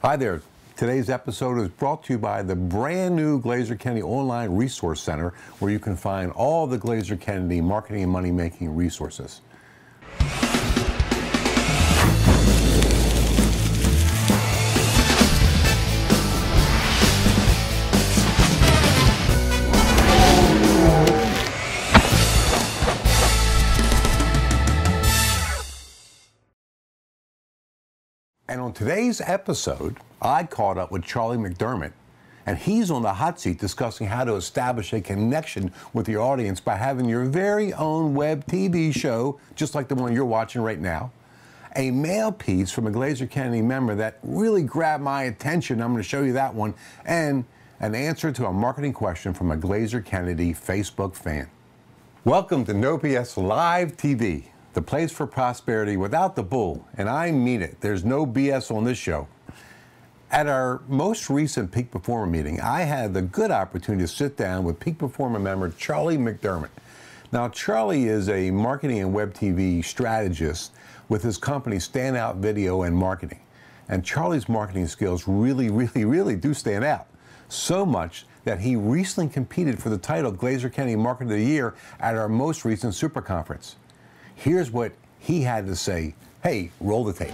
Hi there. Today's episode is brought to you by the brand new Glazer Kennedy Online Resource Center, where you can find all the Glazer Kennedy marketing and money-making resources. And on today's episode, I caught up with Charlie McDermott, and he's on the hot seat discussing how to establish a connection with your audience by having your very own web TV show, just like the one you're watching right now, a mail piece from a Glazer Kennedy member that really grabbed my attention. I'm going to show you that one, and an answer to a marketing question from a Glazer Kennedy Facebook fan. Welcome to No BS Live TV. The place for prosperity without the bull, and I mean it. There's no BS on this show. At our most recent Peak Performer meeting, I had the good opportunity to sit down with Peak Performer member Charlie McDermott. Now, Charlie is a marketing and web TV strategist with his company StandOut Video and Marketing. And Charlie's marketing skills really do stand out. So much that he recently competed for the title Glazer Kennedy Marketer of the Year at our most recent Super Conference. Here's what he had to say. Hey, roll the tape.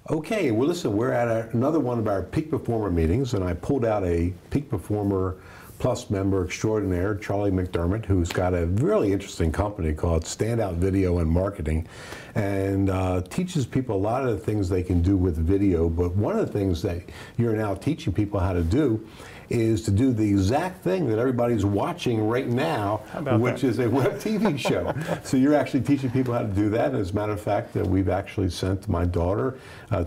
Okay, well listen, we're at another one of our Peak Performer meetings, and I pulled out a Peak Performer Plus member extraordinaire, Charlie McDermott, who's got a really interesting company called StandOut Video and Marketing, and teaches people a lot of the things they can do with video. But one of the things that you're now teaching people how to do is to do the exact thing that everybody's watching right now, which is a web TV show. So you're actually teaching people how to do that. And as a matter of fact, we've actually sent my daughter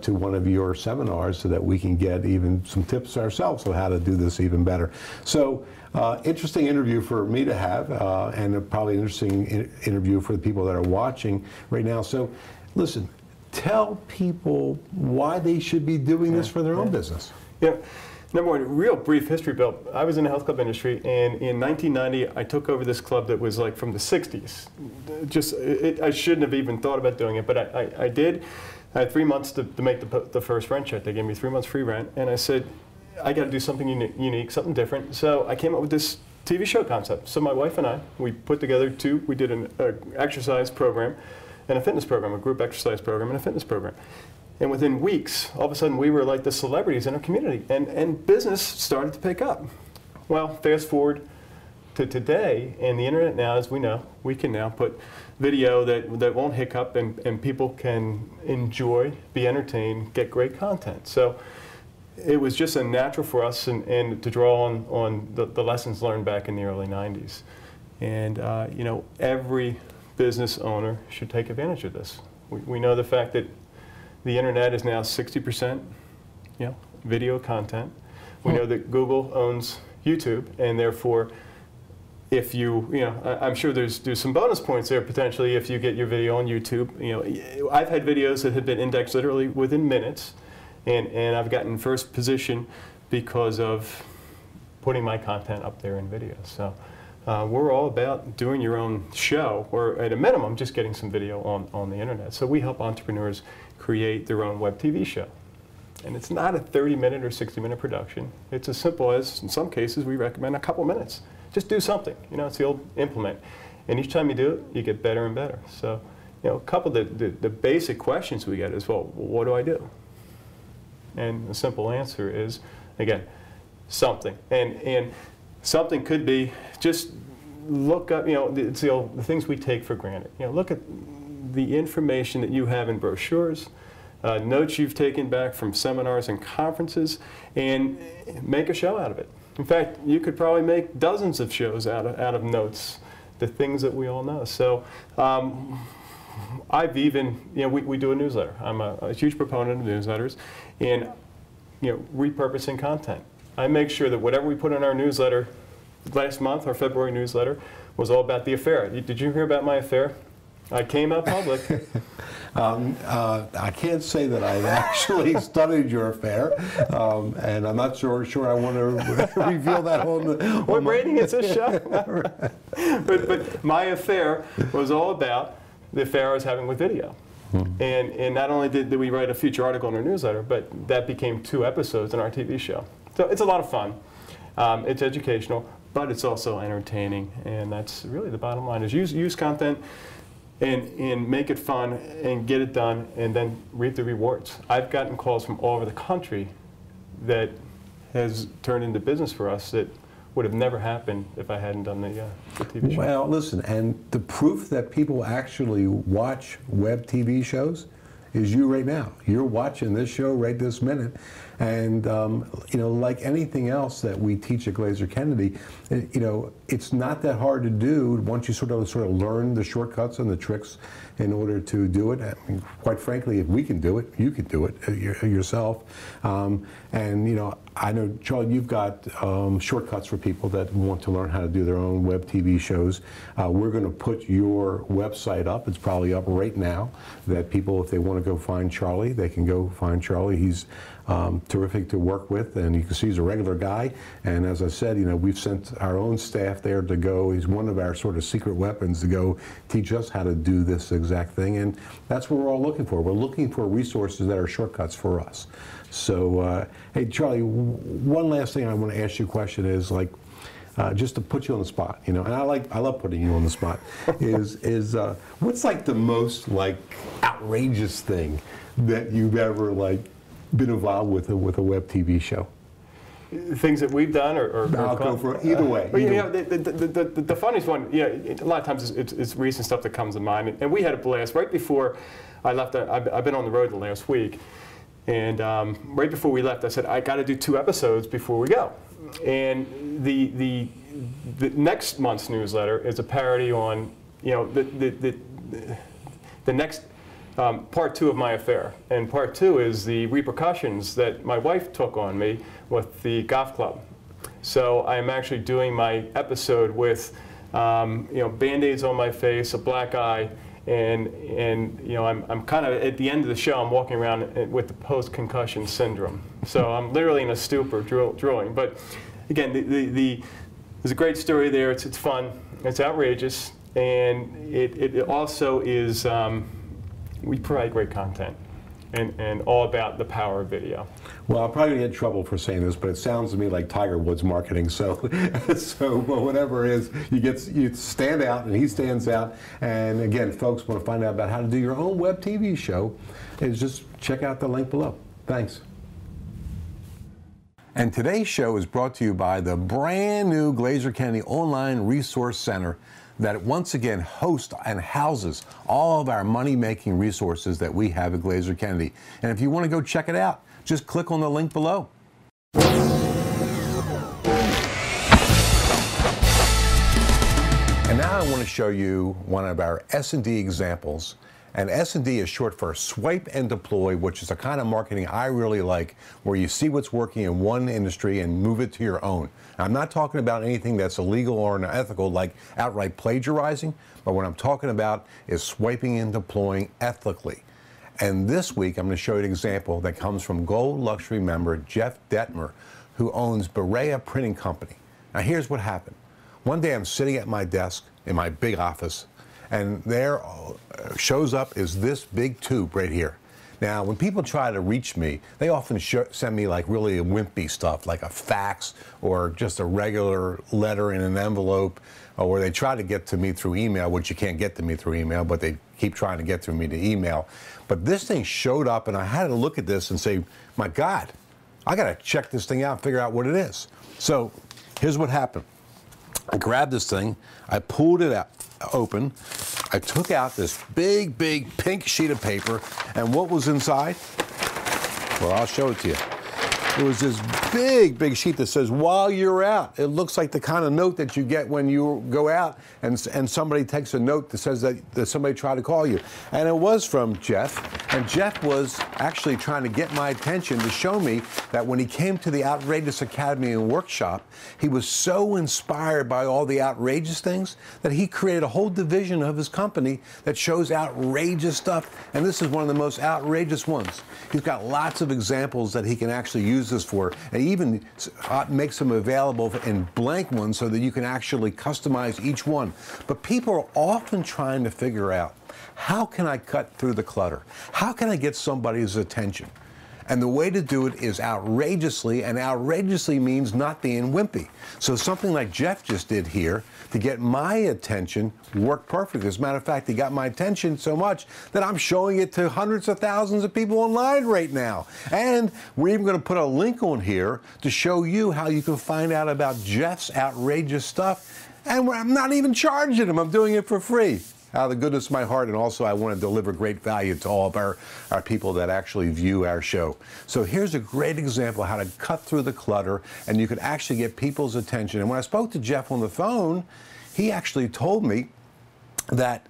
to one of your seminars so that we can get even some tips ourselves on how to do this even better. So interesting interview for me to have, and probably an interesting interview for the people that are watching right now. So listen, tell people why they should be doing this for their own business. Yeah. Number one, real brief history, Bill. I was in the health club industry, and in 1990, I took over this club that was like from the 60s. I shouldn't have even thought about doing it, but I did. I had 3 months to make the first rent check. They gave me 3 months free rent, and I said, I got to do something unique, something different. So I came up with this TV show concept. So my wife and I, we put together we did an exercise program and a fitness program, a group exercise program and a fitness program. And within weeks, all of a sudden, we were like the celebrities in our community, and business started to pick up. Well, fast forward to today, and the internet now, as we know, we can now put video that won't hiccup, and people can enjoy, be entertained, get great content. So it was just a natural for us and to draw on the lessons learned back in the early 90s. And you know, every business owner should take advantage of this. We know the fact that the internet is now 60%, video content. We know that Google owns YouTube, and therefore, if I'm sure there's some bonus points there potentially if you get your video on YouTube. I've had videos that have been indexed literally within minutes, and I've gotten first position because of putting my content up there in video. So we're all about doing your own show, or at a minimum, just getting some video on the internet. So we help entrepreneurs create their own web TV show. And it's not a 30-minute or 60-minute production. It's as simple as, in some cases, we recommend a couple minutes. Just do something. It's the old implement. And each time you do it, you get better and better. So, a couple of the basic questions we get is, well, what do I do? And the simple answer is, again, something. And something could be just look up, it's the things we take for granted. Look at the information that you have in brochures, notes you've taken back from seminars and conferences, and make a show out of it. In fact, you could probably make dozens of shows out of notes, the things that we all know. So I've even, we do a newsletter. I'm a huge proponent of newsletters, and repurposing content. I make sure that whatever we put in our newsletter last month, our February newsletter, was all about the affair. Did you hear about my affair? I came out public. I can't say that I've actually studied your affair, and I'm not sure I want to reveal that on the... What rating is this show? but my affair was all about the affair I was having with video. And not only did we write a feature article in our newsletter, but that became 2 episodes in our TV show. So it's a lot of fun. It's educational, but it's also entertaining, and that's really the bottom line: is use content and make it fun and get it done, and then reap the rewards. I've gotten calls from all over the country that has turned into business for us that would have never happened if I hadn't done the TV show. Well, listen, and the proof that people actually watch web TV shows is you right now. You're watching this show right this minute. And, you know, like anything else that we teach at Glazer Kennedy, you know, it's not that hard to do once you sort of learn the shortcuts and the tricks in order to do it. I mean, quite frankly, if we can do it, you can do it yourself. And, you know, I know, Charlie, you've got shortcuts for people that want to learn how to do their own web TV shows. We're going to put your website up. It's probably up right now, that people, if they want to go find Charlie, they can go find Charlie. He's terrific to work with, and you can see he's a regular guy. And as I said, you know, we've sent our own staff there to go. He's one of our sort of secret weapons to go teach us how to do this exact thing. And that's what we're all looking for. We're looking for resources that are shortcuts for us. So, hey, Charlie, one last thing I want to ask you a question is, like, just to put you on the spot, you know, and I love putting you on the spot, is what's like the most like outrageous thing that you've ever like been involved with a web TV show? Things that we've done, or I'll go for either way. Well, you know, the funniest one, you know, a lot of times it's recent stuff that comes to mind, and we had a blast right before I left. I've been on the road the last week, and right before we left, I said I got to do 2 episodes before we go, and the next month's newsletter is a parody on, you know, the next. Part 2 of my affair, and part 2 is the repercussions that my wife took on me with the golf club. So I'm actually doing my episode with, you know, Band-Aids on my face, a black eye, and you know, I'm kind of at the end of the show. I'm walking around with the post-concussion syndrome. So I'm literally in a stupor, drooling. But again, there's a great story there. It's fun. It's outrageous, and it also is. We provide great content, and all about the power of video. Well, I'll probably get in trouble for saying this, but it sounds to me like Tiger Woods marketing. So, well, whatever it is, you stand out, and he stands out. And again, folks want to find out about how to do your own web TV show, is just check out the link below. Thanks. And today's show is brought to you by the brand new Glazer Kennedy Online Resource Center, that once again hosts and houses all of our money-making resources that we have at Glazer Kennedy. And if you want to go check it out, just click on the link below. And now I want to show you one of our S&D examples. And S&D is short for swipe and deploy, which is the kind of marketing I really like, where you see what's working in one industry and move it to your own. Now, I'm not talking about anything that's illegal or unethical, like outright plagiarizing, but what I'm talking about is swiping and deploying ethically. And this week, I'm going to show you an example that comes from Gold Luxury member Jeff Detmer, who owns Berea Printing Company. Now, here's what happened. One day, I'm sitting at my desk in my big office, and there shows up is this big tube right here. Now, when people try to reach me, they often send me like really wimpy stuff, like a fax or just a regular letter in an envelope, or they try to get to me through email, which you can't get to me through email, but they keep trying to get to me to email. But this thing showed up, and I had to look at this and say, my God, I got to check this thing out and figure out what it is. So here's what happened. I grabbed this thing, I pulled it out open, I took out this big pink sheet of paper, and what was inside? Well, I'll show it to you. It was this big sheet that says, while you're out. It looks like the kind of note that you get when you go out and somebody takes a note that says that somebody tried to call you. And it was from Jeff. And Jeff was actually trying to get my attention to show me that when he came to the Outrageous Academy and Workshop, he was so inspired by all the outrageous things that he created a whole division of his company that shows outrageous stuff. And this is one of the most outrageous ones. He's got lots of examples that he can actually use this for, and even makes them available in blank ones so that you can actually customize each one. But people are often trying to figure out How can I cut through the clutter? How can I get somebody's attention? And the way to do it is outrageously, and outrageously means not being wimpy. So something like Jeff just did here to get my attention worked perfectly. As a matter of fact, he got my attention so much that I'm showing it to hundreds of thousands of people online right now. And we're even going to put a link on here to show you how you can find out about Jeff's outrageous stuff. And I'm not even charging him. I'm doing it for free. Out of the goodness of my heart, and also I want to deliver great value to all of our people that actually view our show. So here's a great example of how to cut through the clutter, and you could actually get people's attention. And when I spoke to Jeff on the phone, he actually told me that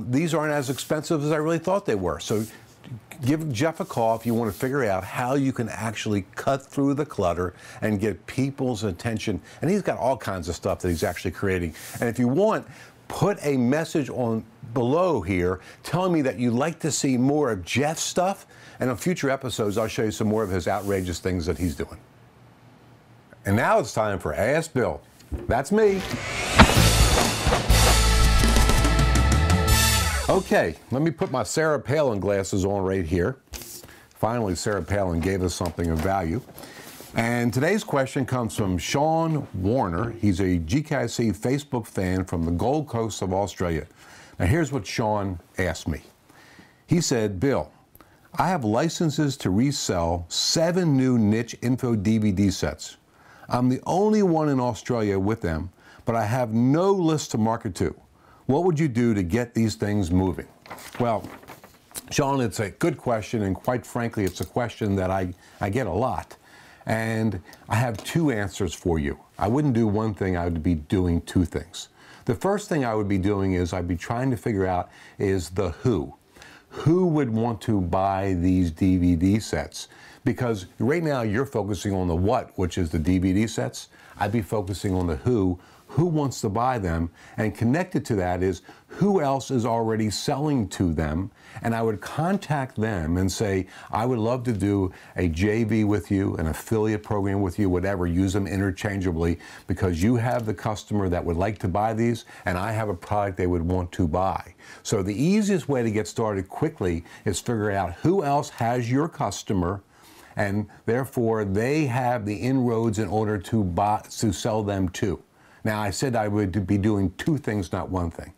these aren't as expensive as I really thought they were. So give Jeff a call if you want to figure out how you can actually cut through the clutter and get people's attention. And he's got all kinds of stuff that he's actually creating. And if you want, put a message on below here telling me that you'd like to see more of Jeff's stuff, and on future episodes I'll show you some more of his outrageous things that he's doing. And now it's time for Ask Bill. That's me. Okay, let me put my Sarah Palin glasses on right here. Finally, Sarah Palin gave us something of value. And today's question comes from Sean Warner. He's a GKC Facebook fan from the Gold Coast of Australia. Now here's what Sean asked me. He said, Bill, I have licenses to resell 7 new niche info DVD sets. I'm the only one in Australia with them, but I have no list to market to. What would you do to get these things moving? Well, Sean, it's a good question, and quite frankly, it's a question that I get a lot. And I have 2 answers for you. I wouldn't do one thing, I would be doing 2 things. The first thing I would be doing is I'd be trying to figure out is the who. Who would want to buy these DVD sets? Because right now you're focusing on the what, which is the DVD sets. I'd be focusing on the who wants to buy them, and connected to that is who else is already selling to them, and I would contact them and say, I would love to do a JV with you, an affiliate program with you, whatever, use them interchangeably, because you have the customer that would like to buy these, and I have a product they would want to buy. So the easiest way to get started quickly is figure out who else has your customer, and therefore they have the inroads in order to sell them to. Now, I said I would be doing 2 things, not 1 thing.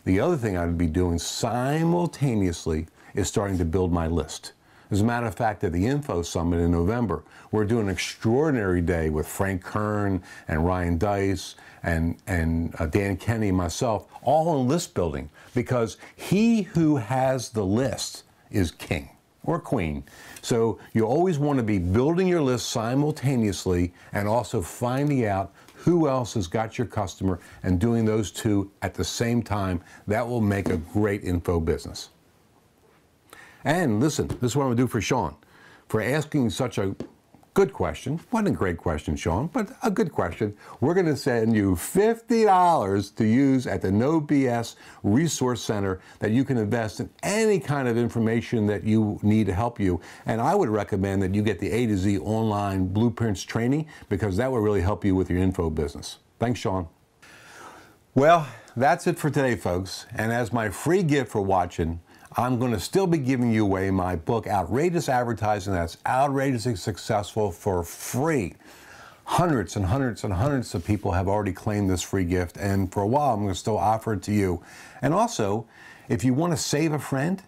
The other thing I would be doing simultaneously is starting to build my list. As a matter of fact, at the Info Summit in November, we're doing an extraordinary day with Frank Kern and Ryan Dice and Dan Kenny and myself, all on list building, because he who has the list is king or queen. So you always want to be building your list simultaneously and also finding out who else has got your customer and doing those 2 at the same time. That will make a great info business. And listen, this is what I'm going to do for Sean. For asking such a good question, wasn't a great question, Sean, but a good question, we're going to send you $50 to use at the No BS Resource Center that you can invest in any kind of information that you need to help you. And I would recommend that you get the A to Z online blueprints training, because that will really help you with your info business. Thanks, Sean. Well, that's it for today, folks. And as my free gift for watching, I'm going to still be giving you away my book, Outrageous Advertising That's Outrageously Successful, for free. Hundreds and hundreds and hundreds of people have already claimed this free gift, and for a while I'm going to still offer it to you. And also, if you want to save a friend,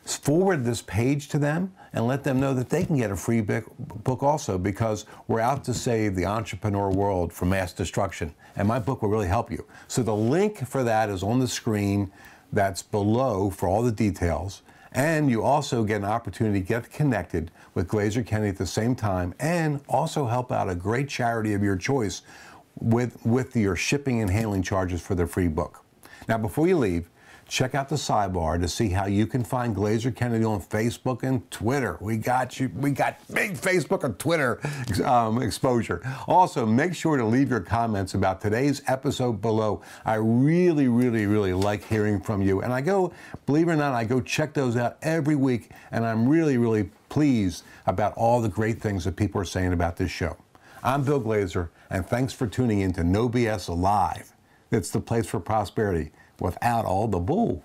forward this page to them and let them know that they can get a free book also, because we're out to save the entrepreneur world from mass destruction, and my book will really help you. So the link for that is on the screen. That's below for all the details. And you also get an opportunity to get connected with Glazer Kenny at the same time, and also help out a great charity of your choice with your shipping and handling charges for the free book. Now, before you leave, check out the sidebar to see how you can find Glazer Kennedy on Facebook and Twitter. We got you. We got big Facebook and Twitter exposure. Also, make sure to leave your comments about today's episode below. I really, really, really like hearing from you. And I go, believe it or not, I go check those out every week. And I'm really, really pleased about all the great things that people are saying about this show. I'm Bill Glazer, and thanks for tuning in to No BS Live. It's the place for prosperity without all the bull.